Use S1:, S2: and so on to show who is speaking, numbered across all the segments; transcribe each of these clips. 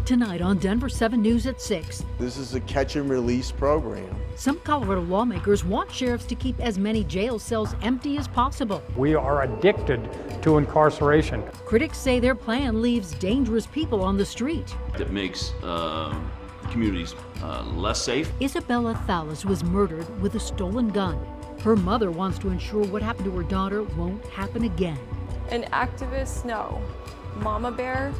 S1: tonight on Denver7 News at 6.
S2: This is a catch and release program.
S1: Some Colorado lawmakers want sheriffs to keep as many jail cells empty as possible.
S3: We are addicted to incarceration.
S1: Critics say their plan leaves dangerous people on the street.
S4: It makes communities less safe.
S1: Isabella Thallis was murdered with a stolen gun. Her mother wants to ensure what happened to her daughter won't happen again.
S5: An activist, no. Mama Bear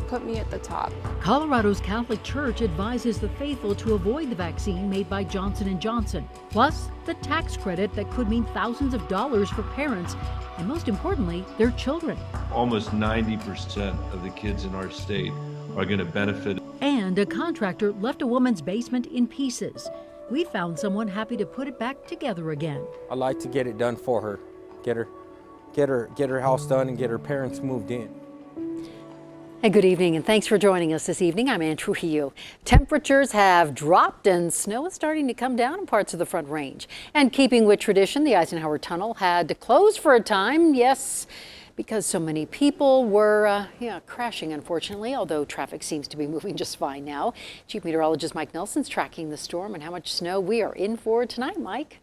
S5: put me at the top.
S1: Colorado's Catholic Church advises the faithful to avoid the vaccine made by Johnson & Johnson. Plus, the tax credit that could mean thousands of dollars for parents, and most importantly, their children.
S6: Almost 90% of the kids in our state are going to benefit.
S1: And a contractor left a woman's basement in pieces. We found someone happy to put it back together again.
S7: I'd like to get it done for her. Get her house done and get her parents moved in.
S8: And good evening, and thanks for joining us this evening. I'm Ann Trujillo. Temperatures have dropped and snow is starting to come down in parts of the Front Range. And keeping with tradition, the Eisenhower Tunnel had to close for a time, yes, because so many people were crashing, unfortunately, although traffic seems to be moving just fine now. Chief Meteorologist Mike Nelson's tracking the storm and how much snow we are in for tonight. Mike?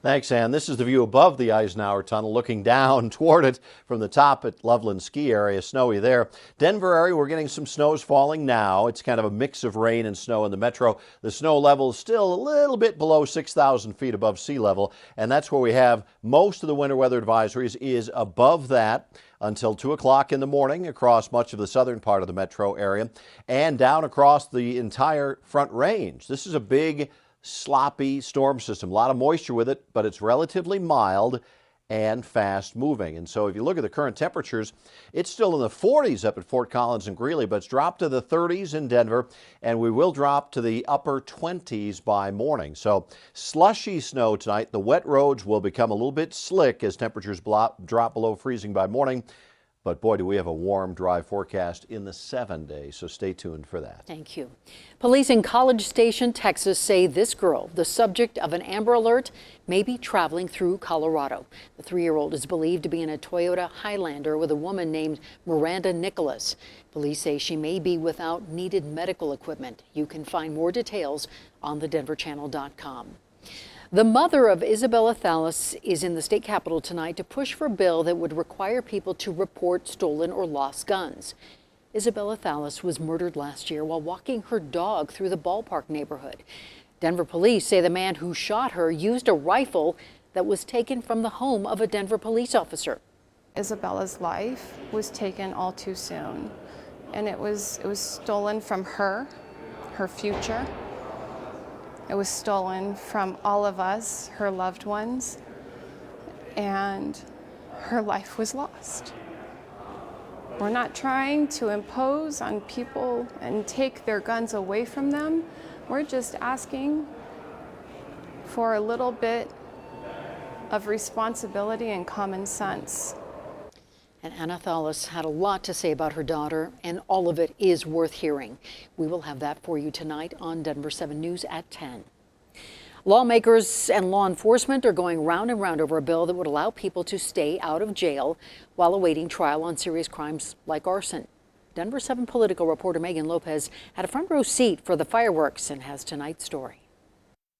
S9: Thanks, Ann. This is the view above the Eisenhower Tunnel, looking down toward it from the top at Loveland Ski Area. Snowy there. Denver area, we're getting some snows falling now. It's kind of a mix of rain and snow in the metro. The snow level is still a little bit below 6,000 feet above sea level, and that's where we have most of the winter weather advisories is above that until 2 o'clock in the morning across much of the southern part of the metro area and down across the entire Front Range. This is a big sloppy storm system, a lot of moisture with it, but it's relatively mild and fast moving. And so if you look at the current temperatures, it's still in the 40s up at Fort Collins and Greeley, but it's dropped to the 30s in Denver, and we will drop to the upper 20s by morning. So slushy snow tonight. The wet roads will become a little bit slick as temperatures drop below freezing by morning. But boy, do we have a warm, dry forecast in the 7 days, so stay tuned for that.
S8: Thank you. Police in College Station, Texas say this girl, the subject of an Amber Alert, may be traveling through Colorado. The 3-year-old is believed to be in a Toyota Highlander with a woman named Miranda Nicholas. Police say she may be without needed medical equipment. You can find more details on thedenverchannel.com. The mother of Isabella Thallis is in the state capitol tonight to push for a bill that would require people to report stolen or lost guns. Isabella Thallis was murdered last year while walking her dog through the ballpark neighborhood. Denver police say the man who shot her used a rifle that was taken from the home of a Denver police officer.
S5: Isabella's life was taken all too soon, and it was stolen from her future. It was stolen from all of us, her loved ones, and her life was lost. We're not trying to impose on people and take their guns away from them. We're just asking for a little bit of responsibility and common sense.
S8: And Anna Thallis had a lot to say about her daughter, and all of it is worth hearing. We will have that for you tonight on Denver7 News at 10. Lawmakers and law enforcement are going round and round over a bill that would allow people to stay out of jail while awaiting trial on serious crimes like arson. Denver7 political reporter Megan Lopez had a front row seat for the fireworks and has tonight's story.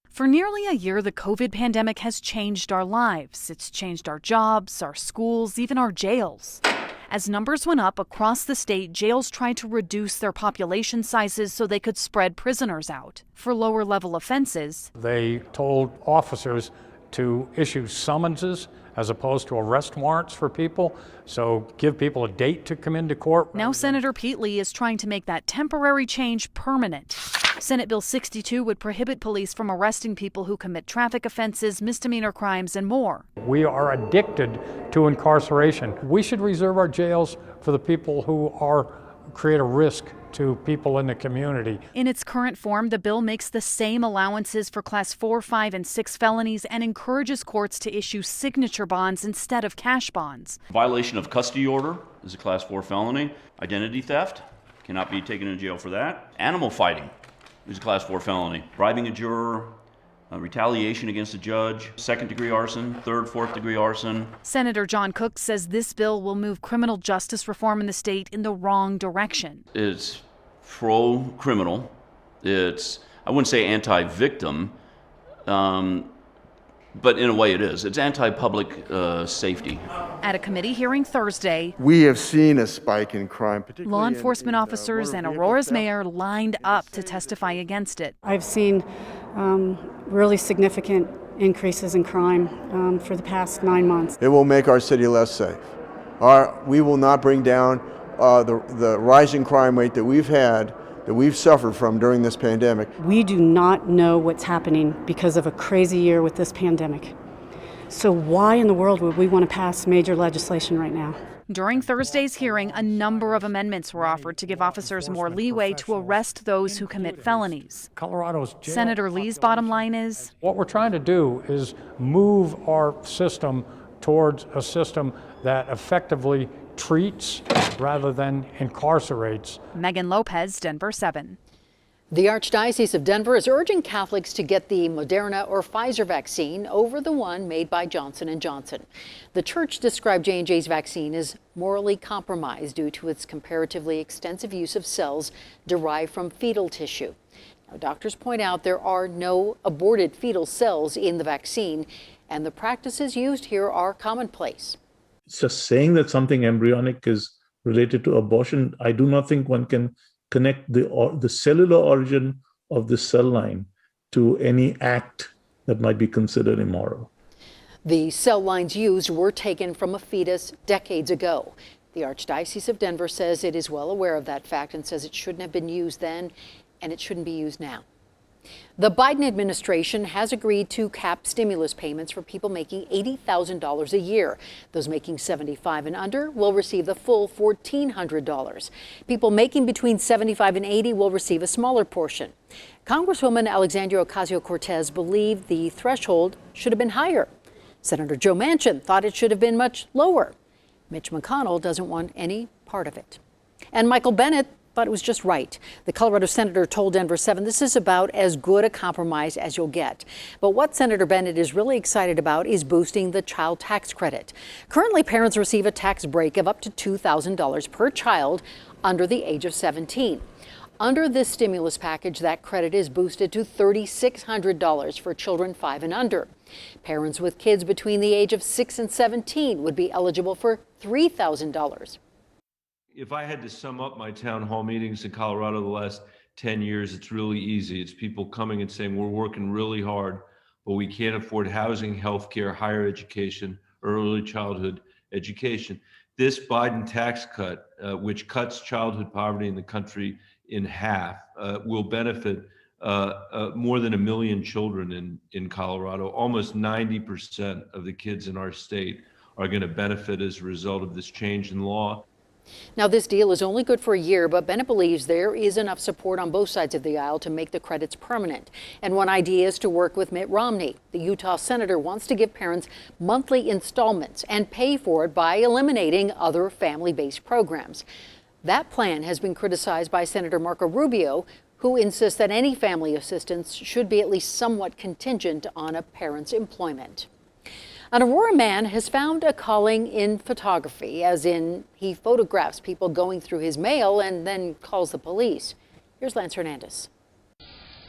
S10: For nearly a year, the COVID pandemic has changed our lives. It's changed our jobs, our schools, even our jails. As numbers went up across the state, jails tried to reduce their population sizes so they could spread prisoners out. For lower-level offenses,
S3: They told officers to issue summonses as opposed to arrest warrants for people, so give people a date to come into court.
S10: now Senator Pete Lee is trying to make that temporary change permanent. Senate Bill 62 would prohibit police from arresting people who commit traffic offenses, misdemeanor crimes, and more.
S3: We are addicted to incarceration. We should reserve our jails for the people who create a risk to people in the community.
S10: In its current form, the bill makes the same allowances for Class 4, 5, and 6 felonies and encourages courts to issue signature bonds instead of cash bonds.
S4: Violation of custody order is a Class 4 felony. Identity theft, cannot be taken in jail for that. Animal fighting is a Class 4 felony. Bribing a juror, retaliation against a judge, second-degree arson, third, fourth-degree arson.
S10: Senator John Cook says this bill will move criminal justice reform in the state in the wrong direction.
S4: It's pro-criminal. It's, I wouldn't say anti-victim, but in a way it is. It's anti-public safety.
S10: At a committee hearing Thursday,
S2: We have seen a spike in crime, particularly
S10: law enforcement officers
S2: motor
S10: and
S2: vehicle
S10: Aurora's
S2: theft.
S10: mayor lined up to testify against it.
S11: I've seen really significant increases in crime for the past 9 months.
S2: It will make our city less safe. We will not bring down the rising crime rate that we've suffered from during this pandemic.
S11: We do not know what's happening because of a crazy year with this pandemic. So why in the world would we want to pass major legislation right now?
S10: During Thursday's hearing, a number of amendments were offered to give officers more leeway to arrest those who commit felonies.
S3: Colorado's jail.
S10: Senator Lee's bottom line is,
S3: What we're trying to do is move our system towards a system that effectively treats rather than incarcerates.
S10: Megan Lopez, Denver7.
S8: The Archdiocese of Denver is urging Catholics to get the Moderna or Pfizer vaccine over the one made by Johnson & Johnson. The church described J&J's vaccine as morally compromised due to its comparatively extensive use of cells derived from fetal tissue. Now, doctors point out there are no aborted fetal cells in the vaccine, and the practices used here are commonplace.
S12: It's just saying that something embryonic is related to abortion. I do not think one can connect the cellular origin of the cell line to any act that might be considered immoral.
S8: The cell lines used were taken from a fetus decades ago. The Archdiocese of Denver says it is well aware of that fact and says it shouldn't have been used then and it shouldn't be used now. The Biden administration has agreed to cap stimulus payments for people making $80,000 a year. Those making $75,000 and under will receive the full $1,400. People making between $75,000 and $80,000 will receive a smaller portion. Congresswoman Alexandria Ocasio-Cortez believed the threshold should have been higher. Senator Joe Manchin thought it should have been much lower. Mitch McConnell doesn't want any part of it. And Michael Bennet thought it was just right. The Colorado senator told Denver7 this is about as good a compromise as you'll get. But what Senator Bennet is really excited about is boosting the child tax credit. Currently, parents receive a tax break of up to $2,000 per child under the age of 17. Under this stimulus package, that credit is boosted to $3,600 for children 5 and under. Parents with kids between the age of 6 and 17 would be eligible for $3,000.
S6: If I had to sum up my town hall meetings in Colorado the last 10 years, it's really easy. It's people coming and saying, we're working really hard, but we can't afford housing, healthcare, higher education, early childhood education. This Biden tax cut, which cuts childhood poverty in the country in half, will benefit more than 1 million children in Colorado. Almost 90% of the kids in our state are going to benefit as a result of this change in law.
S8: Now, this deal is only good for a year, but Bennett believes there is enough support on both sides of the aisle to make the credits permanent. And one idea is to work with Mitt Romney. The Utah senator wants to give parents monthly installments and pay for it by eliminating other family-based programs. That plan has been criticized by Senator Marco Rubio, who insists that any family assistance should be at least somewhat contingent on a parent's employment. An Aurora man has found a calling in photography, as in he photographs people going through his mail and then calls the police. Here's Lance Hernandez.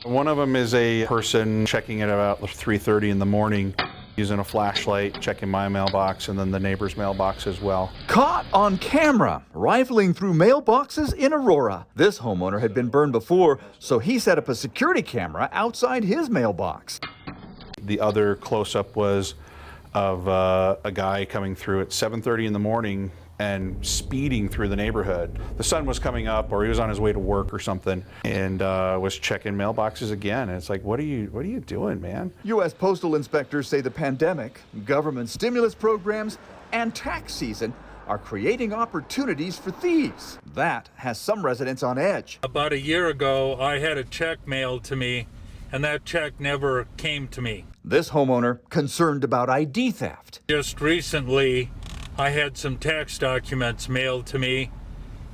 S13: One of them is a person checking it about 3:30 in the morning, using a flashlight, checking my mailbox and then the neighbor's mailbox as well.
S14: Caught on camera, rifling through mailboxes in Aurora. This homeowner had been burned before, so he set up a security camera outside his mailbox.
S13: The other close-up was of a guy coming through at 7:30 in the morning and speeding through the neighborhood. The sun was coming up, or he was on his way to work or something, and was checking mailboxes again. And it's like, what are you doing, man?
S14: U.S. postal inspectors say the pandemic, government stimulus programs, and tax season are creating opportunities for thieves. That has some residents on edge.
S15: About a year ago, I had a check mailed to me, and that check never came to me.
S14: This homeowner concerned about ID theft.
S15: Just recently, I had some tax documents mailed to me,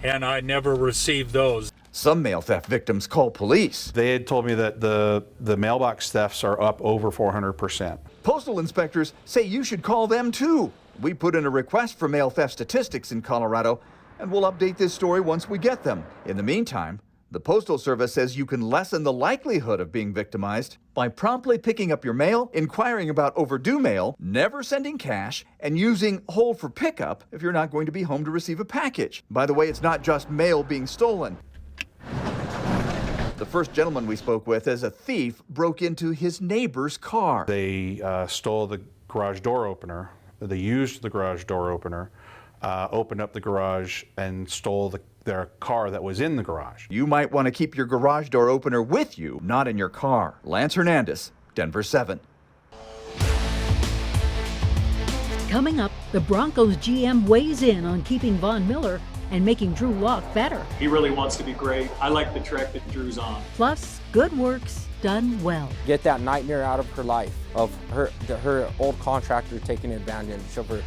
S15: and I never received those.
S14: Some mail theft victims call police.
S13: They had told me that the mailbox thefts are up over 400%.
S14: Postal inspectors say you should call them too. We put in a request for mail theft statistics in Colorado, and we'll update this story once we get them. In the meantime, the Postal Service says you can lessen the likelihood of being victimized by promptly picking up your mail, inquiring about overdue mail, never sending cash, and using hold for pickup if you're not going to be home to receive a package. By the way, it's not just mail being stolen. The first gentleman we spoke with as a thief broke into his neighbor's car.
S13: They stole the garage door opener. They used the garage door opener, opened up the garage, and stole their car that was in the garage.
S14: You might want to keep your garage door opener with you, not in your car. Lance Hernandez, Denver7.
S1: Coming up, the Broncos GM weighs in on keeping Von Miller and making Drew Lock better.
S16: He really wants to be great. I like the track that Drew's on.
S1: Plus, good works done well.
S7: Get that nightmare out of her life, of her old contractor taking advantage of her